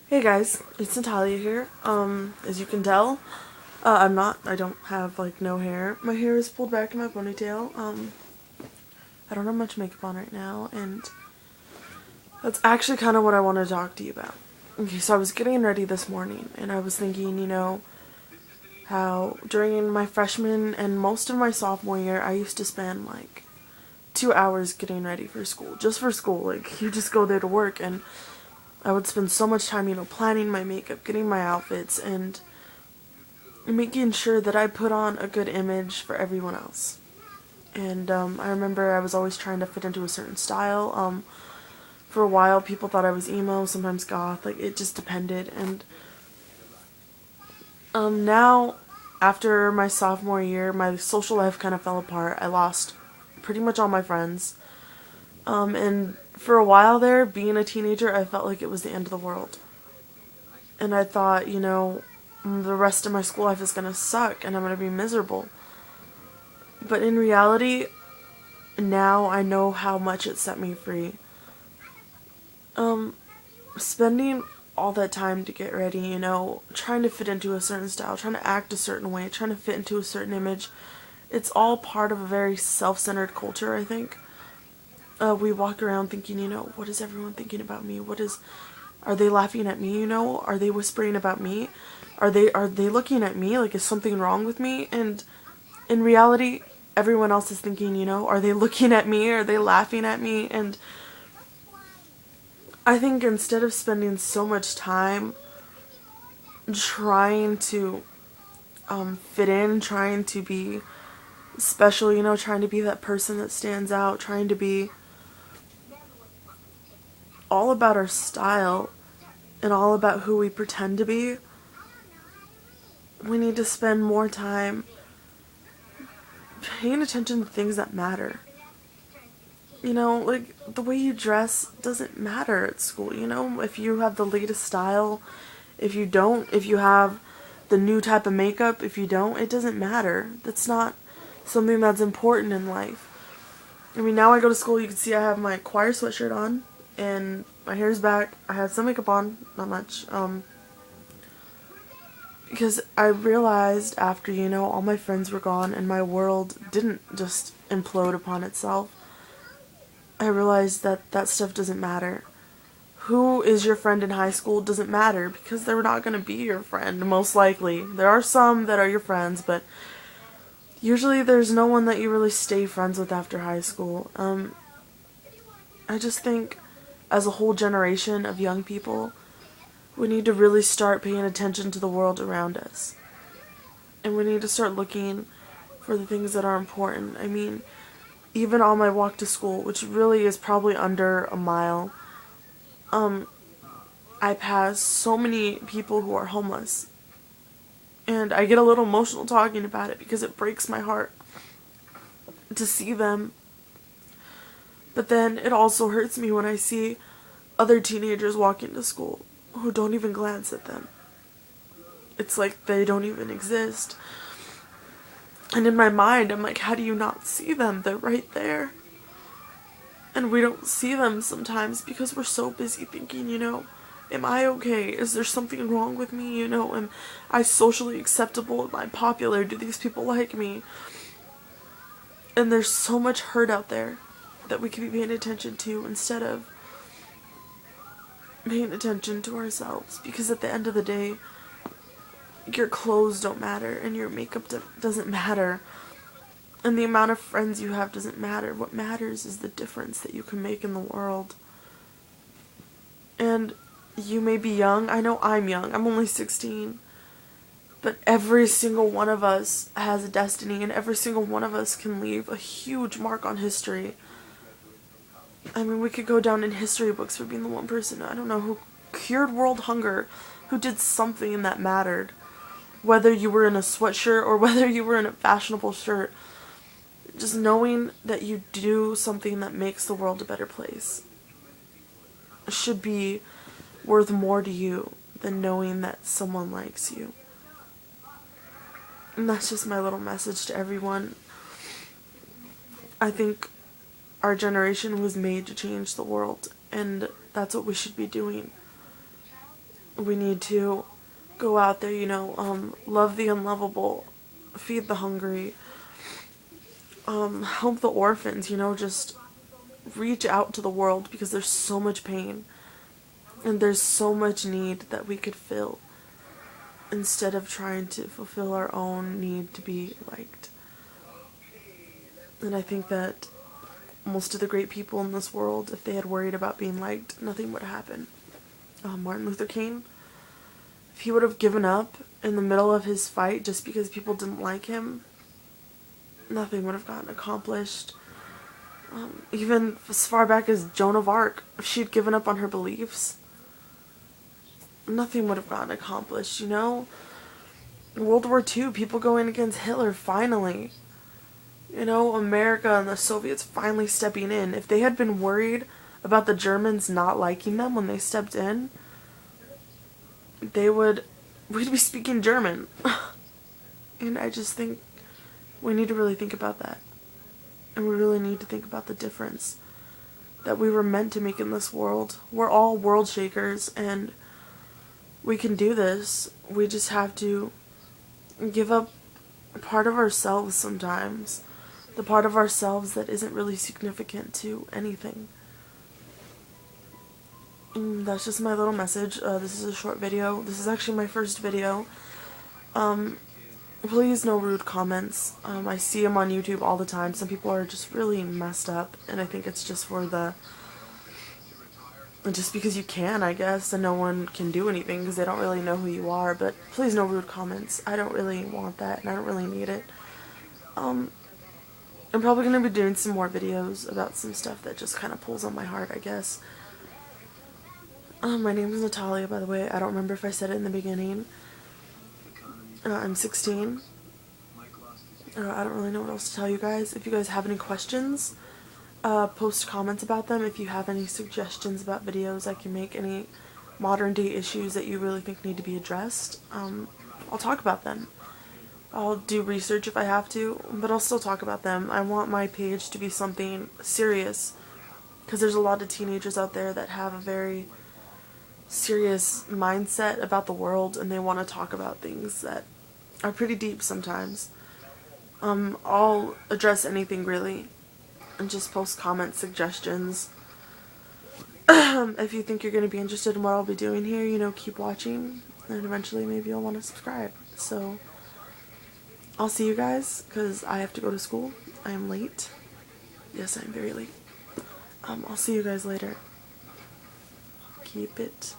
Hey guys, it's Natalia here. As you can tell, I don't have like no hair. My hair is pulled back in my ponytail. I don't have much makeup on right now, and that's actually kind of what I want to talk to you about. Okay, so I was getting ready this morning, and I was thinking, how during my freshman and most of my sophomore year, I used to spend like 2 hours getting ready for school, just for school. Like, you just go there to work, and I would spend so much time, planning my makeup, getting my outfits, and making sure that I put on a good image for everyone else. And I remember I was always trying to fit into a certain style. For a while, people thought I was emo, sometimes goth. Like, it just depended. And now, after my sophomore year, my social life kind of fell apart. I lost pretty much all my friends. And for a while there, being a teenager, I felt like it was the end of the world. And I thought, the rest of my school life is going to suck and I'm going to be miserable. But in reality, now I know how much it set me free. Spending all that time to get ready, trying to fit into a certain style, trying to act a certain way, trying to fit into a certain image, it's all part of a very self-centered culture, I think. We walk around thinking, what is everyone thinking about me? Are they laughing at me, Are they whispering about me? Are they looking at me? Like, is something wrong with me? And in reality, everyone else is thinking, are they looking at me? Are they laughing at me? And I think instead of spending so much time trying to fit in, trying to be special, trying to be that person that stands out, trying to be all about our style and all about who we pretend to be, we need to spend more time paying attention to things that matter. Like, the way you dress doesn't matter at school, If you have the latest style, if you don't, if you have the new type of makeup, if you don't, it doesn't matter. That's not something that's important in life. I mean, now I go to school, you can see I have my choir sweatshirt on, and my hair's back. I have some makeup on, not much, because I realized after, all my friends were gone and my world didn't just implode upon itself, I realized that that stuff doesn't matter. Who is your friend in high school doesn't matter because they're not going to be your friend, most likely. There are some that are your friends, but usually there's no one that you really stay friends with after high school. I just think as a whole generation of young people, we need to really start paying attention to the world around us. And we need to start looking for the things that are important. I mean, even on my walk to school, which really is probably under a mile, I pass so many people who are homeless. And I get a little emotional talking about it because it breaks my heart to see them. But then it also hurts me when I see other teenagers walking to school who don't even glance at them. It's like they don't even exist. And in my mind, I'm like, how do you not see them? They're right there. And we don't see them sometimes because we're so busy thinking, am I okay? Is there something wrong with me? Am I socially acceptable? Am I popular? Do these people like me? And there's so much hurt out there that we can be paying attention to instead of paying attention to ourselves. Because at the end of the day, your clothes don't matter and your makeup doesn't matter. And the amount of friends you have doesn't matter. What matters is the difference that you can make in the world. And you may be young. I know I'm young. I'm only 16. But every single one of us has a destiny, and every single one of us can leave a huge mark on history. I mean, we could go down in history books for being the one person, I don't know, who cured world hunger, who did something that mattered. Whether you were in a sweatshirt or whether you were in a fashionable shirt, just knowing that you do something that makes the world a better place should be worth more to you than knowing that someone likes you. And that's just my little message to everyone. I think our generation was made to change the world, and that's what we should be doing. We need to go out there, love the unlovable, feed the hungry, help the orphans, just reach out to the world because there's so much pain and there's so much need that we could fill instead of trying to fulfill our own need to be liked. And I think that most of the great people in this world, if they had worried about being liked, nothing would happen. Martin Luther King, if he would have given up in the middle of his fight just because people didn't like him, nothing would have gotten accomplished. Even as far back as Joan of Arc, if she'd given up on her beliefs, nothing would have gotten accomplished, World War II, people going against Hitler, finally. America and the Soviets finally stepping in. If they had been worried about the Germans not liking them when they stepped in, we'd be speaking German. And I just think we need to really think about that. And we really need to think about the difference that we were meant to make in this world. We're all world shakers, and we can do this. We just have to give up a part of ourselves sometimes. The part of ourselves that isn't really significant to anything. And that's just my little message. This is a short video. This is actually my first video. Please no rude comments. I see them on YouTube all the time. Some people are just really messed up, and I think it's just just because you can, I guess, and no one can do anything because they don't really know who you are. But please no rude comments. I don't really want that, and I don't really need it. I'm probably going to be doing some more videos about some stuff that just kind of pulls on my heart, I guess. My name is Natalia, by the way. I don't remember if I said it in the beginning. I'm 16. I don't really know what else to tell you guys. If you guys have any questions, post comments about them. If you have any suggestions about videos I can make, any modern day issues that you really think need to be addressed, I'll talk about them. I'll do research if I have to, but I'll still talk about them. I want my page to be something serious, because there's a lot of teenagers out there that have a very serious mindset about the world, and they want to talk about things that are pretty deep sometimes. I'll address anything really, and just post comments, suggestions. If you think you're going to be interested in what I'll be doing here, keep watching, and eventually maybe you'll want to subscribe. So I'll see you guys, because I have to go to school. I am late. Yes, I'm very late. I'll see you guys later. Keep it